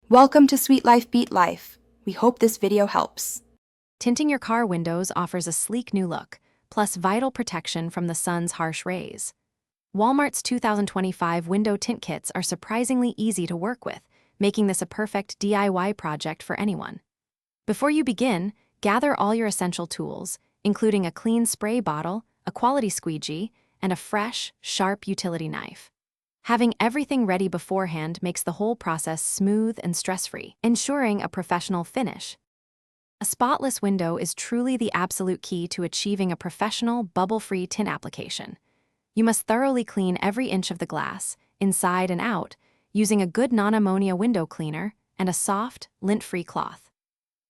Welcome to Sweet Life Beat Life. We hope this video helps. Tinting your car windows offers a sleek new look, plus vital protection from the sun's harsh rays. Walmart's 2025 window tint kits are surprisingly easy to work with, making this a perfect DIY project for anyone. Before you begin, gather all your essential tools, including a clean spray bottle, a quality squeegee, and a fresh, sharp utility knife. Having everything ready beforehand makes the whole process smooth and stress-free, ensuring a professional finish. A spotless window is truly the absolute key to achieving a professional, bubble-free tint application. You must thoroughly clean every inch of the glass, inside and out, using a good non-ammonia window cleaner and a soft, lint-free cloth.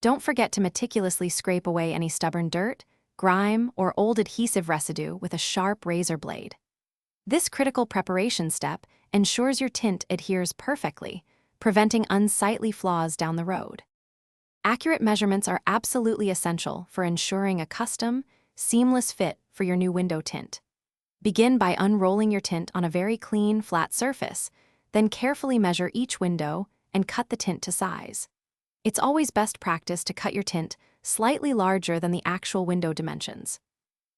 Don't forget to meticulously scrape away any stubborn dirt, grime, or old adhesive residue with a sharp razor blade. This critical preparation step ensures your tint adheres perfectly, preventing unsightly flaws down the road. Accurate measurements are absolutely essential for ensuring a custom, seamless fit for your new window tint. Begin by unrolling your tint on a very clean, flat surface, then carefully measure each window and cut the tint to size. It's always best practice to cut your tint slightly larger than the actual window dimensions.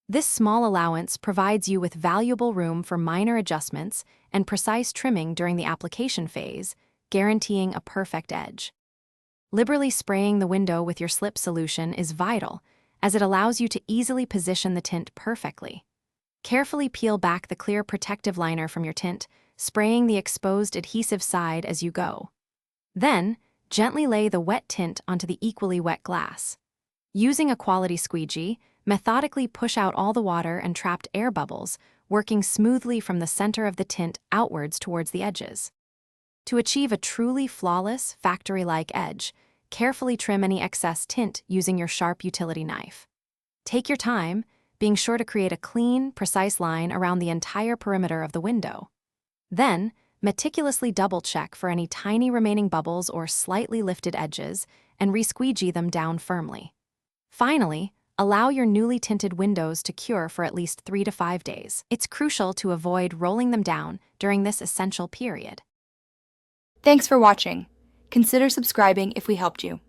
This small allowance provides you with valuable room for minor adjustments and precise trimming during the application phase, guaranteeing a perfect edge. Liberally spraying the window with your slip solution is vital, as it allows you to easily position the tint perfectly. Carefully peel back the clear protective liner from your tint, spraying the exposed adhesive side as you go. Then, gently lay the wet tint onto the equally wet glass. Using a quality squeegee, methodically push out all the water and trapped air bubbles, working smoothly from the center of the tint outwards towards the edges. To achieve a truly flawless, factory-like edge, carefully trim any excess tint using your sharp utility knife. Take your time, being sure to create a clean, precise line around the entire perimeter of the window. Then, meticulously double-check for any tiny remaining bubbles or slightly lifted edges and re-squeegee them down firmly. Finally, allow your newly tinted windows to cure for at least 3 to 5 days. It's crucial to avoid rolling them down during this essential period. Thanks for watching. Consider subscribing if we helped you.